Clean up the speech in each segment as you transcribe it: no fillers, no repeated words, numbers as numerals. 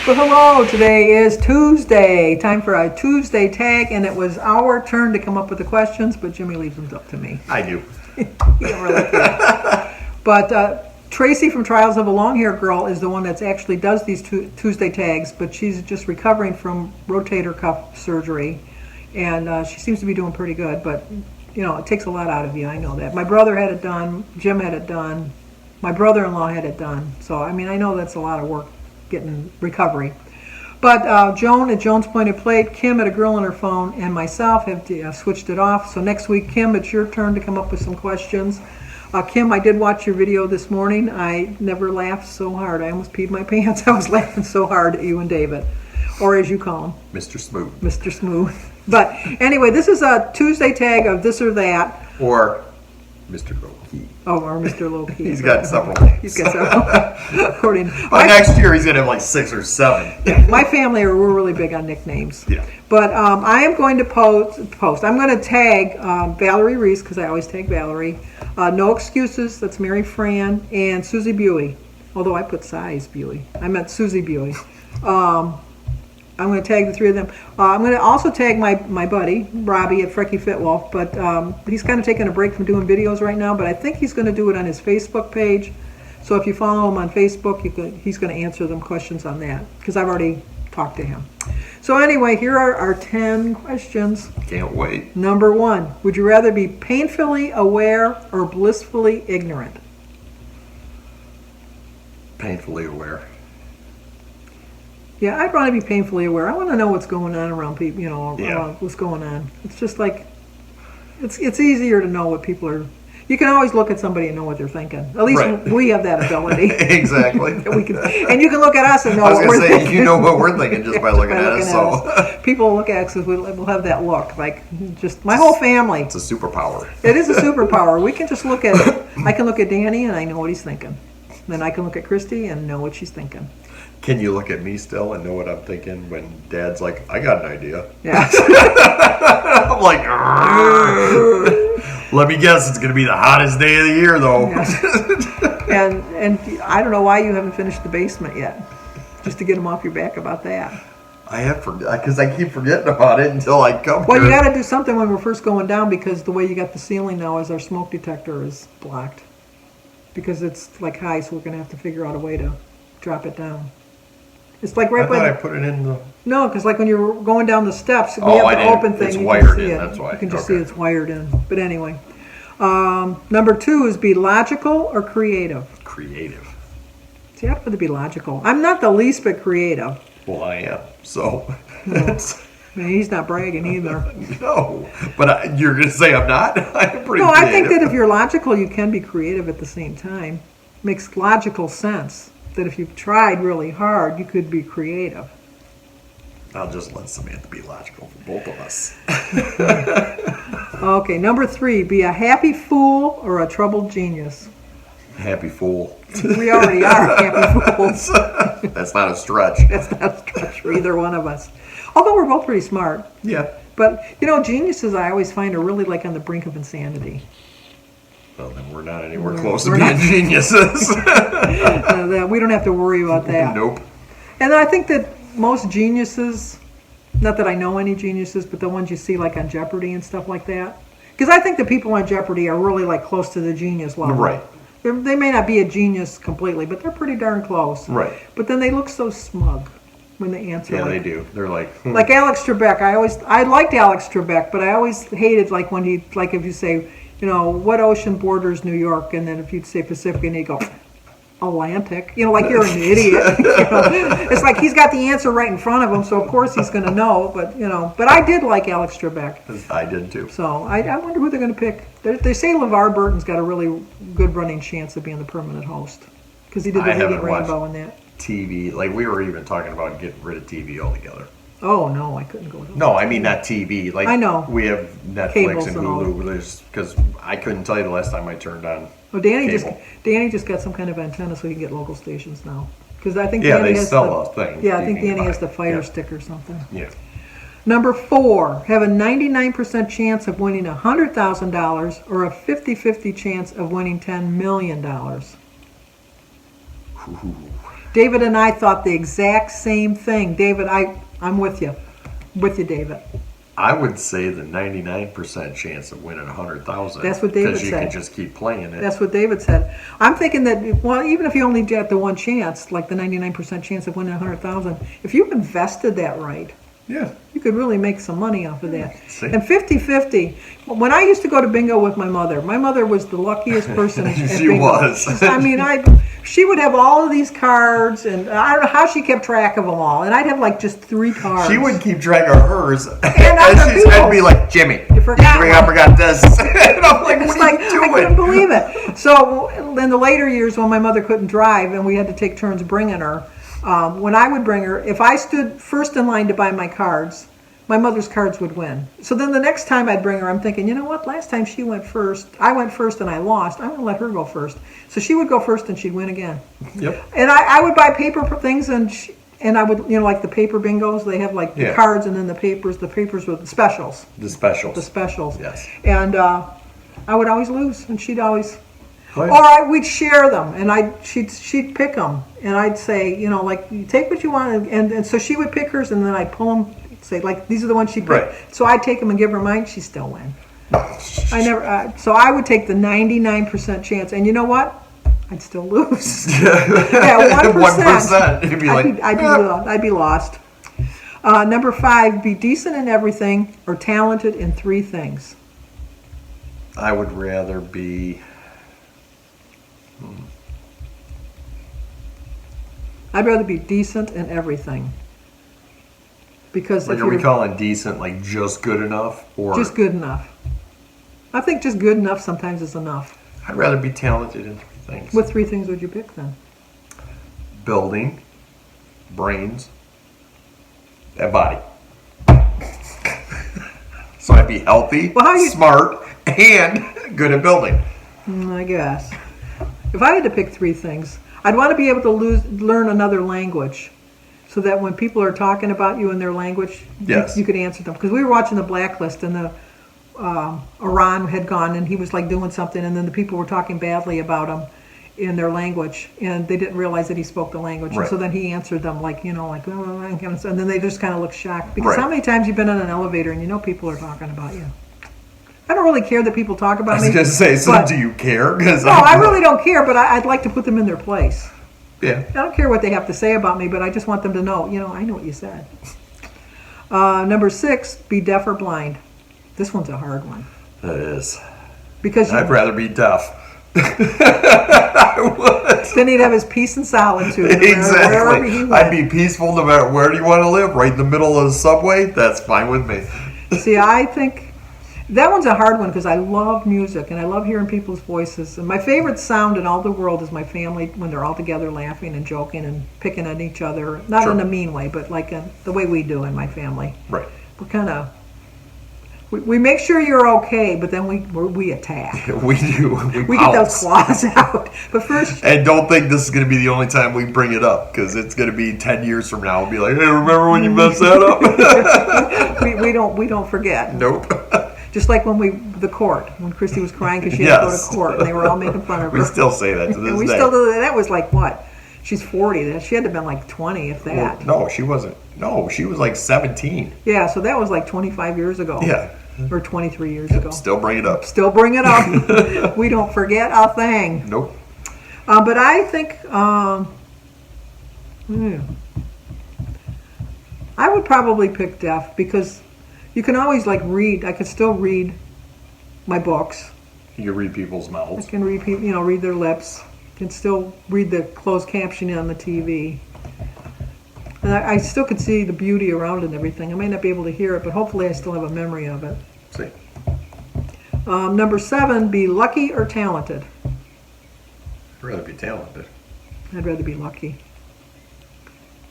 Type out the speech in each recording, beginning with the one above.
Well, hello. Today is Tuesday. Time for a Tuesday tag, and it was our turn to come up with the questions, but Jimmy leaves them up to me. I do. You don't really care. But Tracy from Trials of a Long-Haired Girl is the one that actually does these Tuesday tags, but she's just recovering from rotator cuff surgery, and she seems to be doing pretty good, but you know, it takes a lot out of you. I know that. My brother had it done. Jim had it done. My brother-in-law had it done. So, I mean, I know that's a lot of work getting recovery. But Joan at Joan's Pointed Plate, Kim at A Girl on Her Phone, and myself have switched it off. So next week, Kim, it's your turn to come up with some questions. Kim, I did watch your video this morning. I never laughed so hard. I almost peed my pants. I was laughing so hard at you and David. Or as you call him. Mr. Smooth. Mr. Smooth. But anyway, this is a Tuesday tag of this or that. Or Mr. Low Key. Oh, or Mr. Low Key. He's got several names. He's got several. According. By next year, he's going to have like 6 or 7. Yeah, my family we're really big on nicknames. Yeah. But I am going to post. I'm going to tag Valerie Reese, because I always tag Valerie. No Excuses, that's Mary Fran, and Suzy Buie. Although I put Size Buie. I meant Suzy Buie. I'm going to tag the three of them. I'm going to also tag my buddy, Robbie at Frecky Fitwolf, but he's kind of taking a break from doing videos right now, but I think he's going to do it on his Facebook page. So if you follow him on Facebook, he's going to answer them questions on that, because I've already talked to him. So anyway, here are our 10 questions. Can't wait. Number 1, would you rather be painfully aware or blissfully ignorant? Painfully aware. Yeah, I'd rather be painfully aware. I want to know what's going on around people, Yeah. what's going on. It's just like, it's easier to know what people are. You can always look at somebody and know what they're thinking. At least Right. we have that ability. Exactly. And you can look at us and know I was what going we're to say, thinking. you know what we're thinking just by looking at us. So People look at us because we'll have that look. Like, just my whole family. it's a superpower. It is a superpower. We can just look at it. I can look at Danny and I know what he's thinking. Then I can look at Christy and know what she's thinking. Can you look at me still and know what I'm thinking when Dad's like, I got an idea? Yeah. I'm like, let me guess, it's going to be the hottest day of the year, though. Yeah. And I don't know why you haven't finished the basement yet. Just to get them off your back about that. I have forgot, because I keep forgetting about it until I come Well, here. you got to do something when we're first going down, because the way you got the ceiling now is our smoke detector is blocked. Because it's like high, so we're going to have to figure out a way to drop it down. It's like right I by thought the... I put it in the... No, because like when you're going down the steps, we Oh, have I the didn't. open thing. It's you can wired see in, it. that's why. You can just Okay. see it's wired in. But anyway. Number 2 is be logical or creative. Creative. See, I'd rather be logical. I'm not the least bit creative. Well, I am, so... I mean, he's not bragging either. No, but you're going to say I'm not? I'm pretty No, creative. I think that if you're logical, you can be creative at the same time. Makes logical sense that if you've tried really hard, you could be creative. I'll just let Samantha be logical for both of us. Okay, number 3, be a happy fool or a troubled genius. Happy fool. We already are happy fools. That's not a stretch. That's not a stretch for either one of us. Although we're both pretty smart. Yeah. But, geniuses I always find are really like on the brink of insanity. Well, then we're not anywhere close we're to being not. geniuses. We don't have to worry about that. Nope. And I think that most geniuses, not that I know any geniuses, but the ones you see like on Jeopardy and stuff like that. Because I think the people on Jeopardy are really like close to the genius level. Right. They may not be a genius completely, but they're pretty darn close. Right. But then they look so smug when they answer. Yeah, they do. They're like... Like Alex Trebek. I liked Alex Trebek, but I always hated like when he, like if you say, what ocean borders New York? And then if you'd say Pacific, and he'd go, Atlantic. Like you're an idiot. It's like he's got the answer right in front of him, so of course he's going to know. But but I did like Alex Trebek. I did too. So I wonder who they're going to pick. They say LeVar Burton's got a really good running chance of being the permanent host because he did the Reading Rainbow and that. TV, like we were even talking about getting rid of TV altogether. Oh no, I couldn't go. No, I mean not TV. Like I know. We have Netflix Cables and and all. Hulu. Because I couldn't tell you the last time I turned on. Oh, Danny cable. just got some kind of antenna so he can get local stations now. Because I think Yeah, Danny they has sell those things. Yeah, I you think can Danny buy. has the Fire Yeah. Stick or something. Yeah. Number 4, have a 99% chance of winning $100,000 or a 50-50 chance of winning $10 million. Ooh. David and I thought the exact same thing. David, I'm with you. With you, David. I would say the 99% chance of winning 100,000. That's what David Because you said. can just keep playing it. That's what David said. I'm thinking that, well, even if you only get the one chance, like the 99% chance of winning 100,000, if you invested that right, Yeah. you could really make some money off of that. See? And 50-50, when I used to go to bingo with my mother was the luckiest person at She bingo. was. I mean, she would have all of these cards, and I don't know how she kept track of them all. And I'd have like just 3 cards. She would keep track of hers. other I'd be like, Jimmy, You forgot I one. forgot this. And I'm like, It's what like, are you I couldn't doing? believe it. So in the later years when my mother couldn't drive and we had to take turns bringing her, when I would bring her, if I stood first in line to buy my cards, my mother's cards would win. So then the next time I'd bring her, I'm thinking, you know what? Last time she went first, I went first and I lost. I'm going to let her go first. So she would go first and she'd win again. Yep. And I would buy paper things and I would, like the paper bingos, they have like the Yeah. cards and then the papers with the specials. The specials. The specials. Yes. And I would always lose, and she'd always, Right. or we'd share them, and she'd pick them, and I'd say, like, you take what you want, and so she would pick hers, and then I'd pull them, say, like, these are the ones she picked. Right. So I'd take them and give her mine, she'd still win. So I would take the 99% chance, and you know what? I'd still lose. Yeah, 1%. 1%. You'd be like, I'd be lost. Number 5, be decent in everything or talented in 3 things. I would rather be. I'd rather be decent in everything. Because Like, if are we you're calling decent like just good enough, or just good enough. I think just good enough sometimes is enough. I'd rather be talented in 3 things: What 3 things would you pick then? building, brains, and body. So I'd be healthy, Well, how you- smart, and good at building. I guess. If I had to pick 3 things, I'd want to be able to learn another language so that when people are talking about you in their language, Yes. you could answer them. Because we were watching The Blacklist and the Iran had gone and he was like doing something and then the people were talking badly about him in their language and they didn't realize that he spoke the language. Right. And so then he answered them like, oh, and then they just kind of looked shocked. Because Right. how many times you've been in an elevator and people are talking about you? I don't really care that people talk about I me. was gonna say, so but- do you care? Because No, I really don't care, but I'd like to put them in their place. Yeah. I don't care what they have to say about me, but I just want them to know, I know what you said. Number 6, be deaf or blind. This one's a hard one. It is. Because I'd rather be deaf. I would. then he'd have his peace and solitude. no matter wherever he Exactly. went. I'd be peaceful no matter where do you want to live. Right in the middle of the subway. That's fine with me. See, I think that one's a hard one because I love music and I love hearing people's voices. And my favorite sound in all the world is my family when they're all together laughing and joking and picking at each other. Not Sure. in a mean way, but like the way we do in my family. Right. We're kind of... We make sure you're okay, but then we attack. We do. We get those claws out. But first, And don't think this is going to be the only time we bring it up, because it's going to be 10 years from now. We'll be like, hey, remember when you messed that up? we don't forget. Nope. Just like when Christy was crying because she had to go to Yes. court, and they were all making fun of her. We still say that to this and we day. still do that. That was like what? She's 40. She had to have been like 20, if that. No, she wasn't. No, she was like 17. Yeah, so that was like 25 years ago. Yeah. Or 23 years ago. Still bring it up. Still bring it up. We don't forget a thing. Nope. But I think I would probably pick deaf because you can always like read. I could still read my books. You can read people's I mouths. can read people, read their lips. Can still read the closed captioning on the TV. And I still could see the beauty around it and everything. I may not be able to hear it, but hopefully I still have a memory of it. See. Number 7, be lucky or talented. I'd rather be talented. I'd rather be lucky.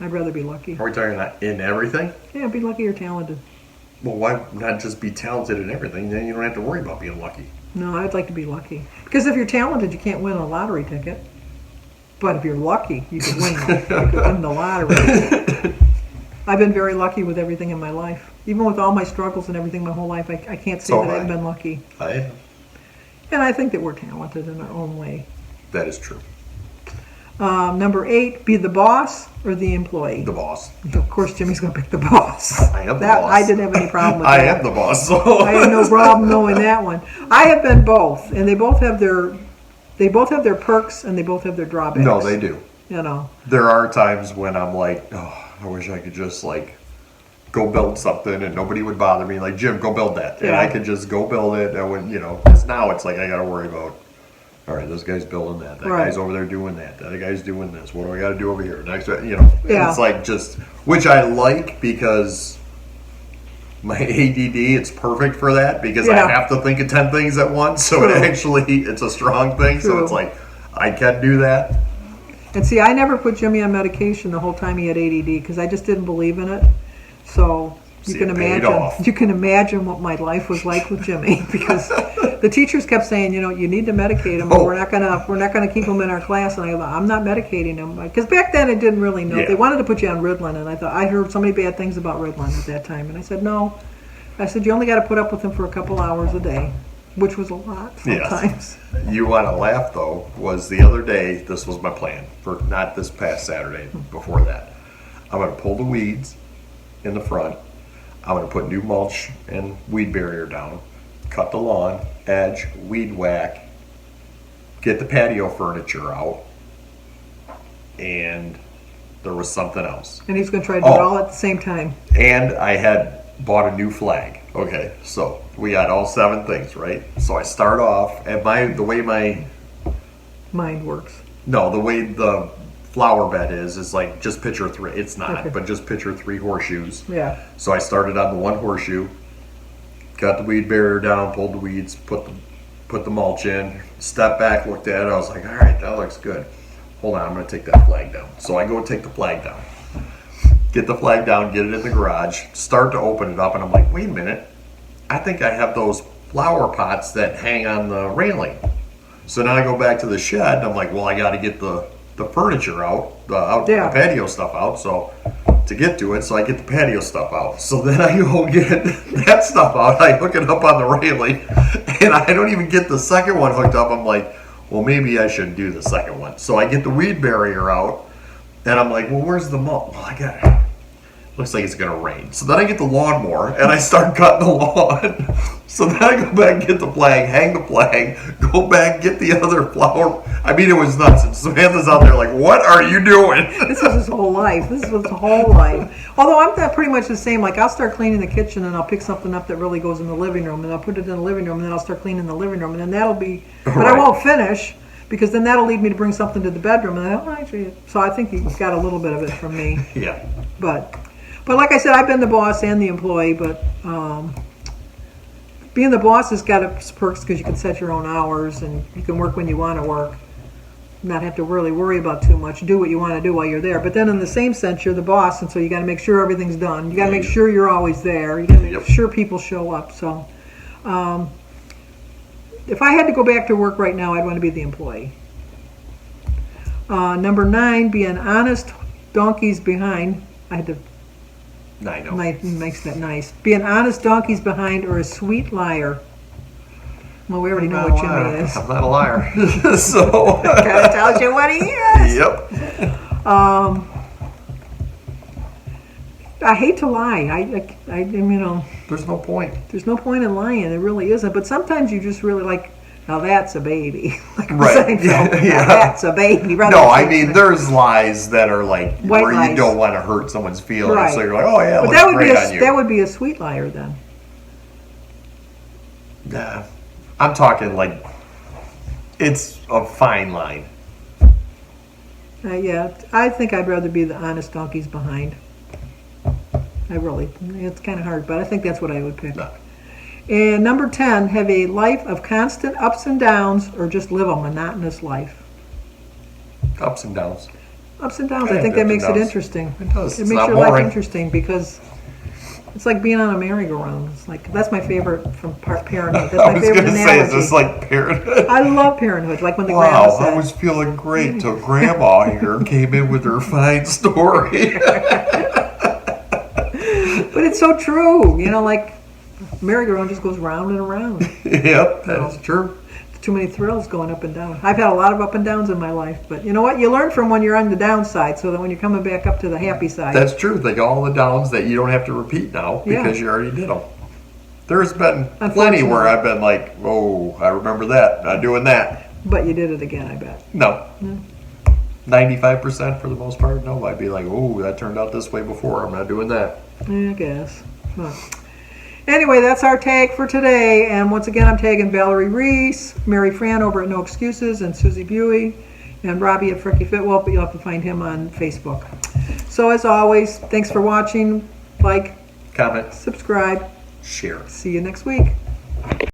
I'd rather be lucky. Are we talking about in everything? Yeah, be lucky or talented. Well, why not just be talented in everything? Then you don't have to worry about being lucky. No, I'd like to be lucky. Because if you're talented, you can't win a lottery ticket. But if you're lucky, you can win the lottery. I've been very lucky with everything in my life. Even with all my struggles and everything my whole life, I can't say So that I have haven't I. been lucky. I am. And I think that we're talented in our own way. That is true. Number 8, be the boss or the employee. The boss. Of course, Jimmy's going to pick the boss. I am the boss. I didn't have any problem with that. I am the boss. So. I have no problem knowing that one. I have been both, and they both have their perks and they both have their drawbacks. No, they do. You know. There are times when I'm like, oh, I wish I could just like go build something and nobody would bother me. Like, Jim, go build that. And I could just go build it. And when, because now it's like I got to worry about, all right, this guy's building that. That guy's over there doing that. That guy's doing this. What do I got to do over here? Next, It's like just, which I like because my ADD, it's perfect for that because I have to think of 10 things at once. So it's a strong thing. True. So it's like, I can do that. And see, I never put Jimmy on medication the whole time he had ADD because I just didn't believe in it. So you can imagine what my life was like with Jimmy because the teachers kept saying, you need to medicate him. Or we're not gonna keep him in our class. And I thought, I'm not medicating him because back then I didn't really know. They wanted to put you on Ritalin, and I heard so many bad things about Ritalin at that time, and I said no. I said you only got to put up with him for a couple hours a day, which was a lot sometimes. Yes. You want to laugh though? Was the other day? This was my plan for not this past Saturday. Before that, I'm gonna pull the weeds in the front. I'm going to put new mulch and weed barrier down, cut the lawn, edge, weed whack, get the patio furniture out, and there was something else. And he's going to try to do it all at the same time. And I had bought a new flag. Okay, so we got all 7 things, right? So I start off, and the way my mind works. No, the way the flower bed is like just picture 3. It's not, but just picture 3 horseshoes. Yeah. So I started on the one horseshoe, got the weed barrier down, pulled the weeds, put the mulch in, stepped back, looked at it. I was like, all right, that looks good. Hold on, I'm going to take that flag down. So I go take the flag down. Get the flag down, get it in the garage, start to open it up, and I'm like, wait a minute. I think I have those flower pots that hang on the railing. So now I go back to the shed, and I'm like, well, I got to get the furniture out, the patio stuff out, so to get to it, so I get the patio stuff out. So then I go get that stuff out, I hook it up on the railing, and I don't even get the second one hooked up. I'm like, well, maybe I should do the second one. So I get the weed barrier out, and I'm like, well, where's the mulch? Well, I got it. Looks like it's going to rain. So then I get the lawnmower, and I start cutting the lawn. So then I go back and get the flag, hang the flag, go back, get the other flower. I mean, it was nuts. And Samantha's out there like, what are you doing? This is his whole life. This was his whole life. Although I'm pretty much the same. Like, I'll start cleaning the kitchen, and I'll pick something up that really goes in the living room, and I'll put it in the living room, and then I'll start cleaning the living room, and then that'll be... But I won't finish, because then that'll lead me to bring something to the bedroom, and actually... So I think you got a little bit of it from me. Yeah. But like I said, I've been the boss and the employee, but being the boss has got its perks because you can set your own hours and you can work when you want to work, not have to really worry about too much, do what you want to do while you're there. But then in the same sense, you're the boss, and so you got to make sure everything's done. You got to make sure you're always there. You got to make sure people show up. So if I had to go back to work right now, I'd want to be the employee. Number 9, be an honest donkey's behind. I had to... I know. Makes that nice. Be an honest donkey's behind or a sweet liar. Well, we already know what Jimmy is. I'm not a liar. So kind of tells you what he is. Yep. I hate to lie. There's no point. There's no point in lying. There really isn't. But sometimes you just really like, now that's a baby. Like right. Yeah. Now that's a baby. No, I mean, there's lies that are like white where lies. You don't want to hurt someone's feelings. Right. So you're like, oh yeah, but that looks great on you. That would be a sweet liar then. Nah. I'm talking like it's a fine line. Yeah, I think I'd rather be the honest donkey's behind. It's kind of hard, but I think that's what I would pick. No. And number 10, have a life of constant ups and downs or just live a monotonous life. Ups and downs. Ups and downs. I think that makes it interesting. It does. It makes your life interesting because it's like being on a merry-go-round. It's like, that's my favorite from Parenthood. That's my favorite analogy. Say, is this like Parenthood? I love Parenthood. Like when the grandma said, I was feeling great till Grandma here came in with her fine story. But it's so true. Like merry-go-round just goes round and around. Yep, that is true. too many thrills going up and down. I've had a lot of up and downs in my life, but you know what? You learn from when you're on the downside, so that when you're coming back up to the happy side. That's true. Like all the downs that you don't have to repeat now because you already did them. There's been plenty where I've been like, oh, I remember that. Not doing that. But you did it again, I bet. No. 95% for the most part. No, I'd be like, oh, that turned out this way before. I'm not doing that. I guess. Huh. Anyway, that's our tag for today. And once again, I'm tagging Valerie Reese, Mary Fran over at No Excuses, and Suzy Buie, and Robbie at Fricky Fitwell, but you'll have to find him on Facebook. So as always, thanks for watching. Like, comment, subscribe. share. See you next week.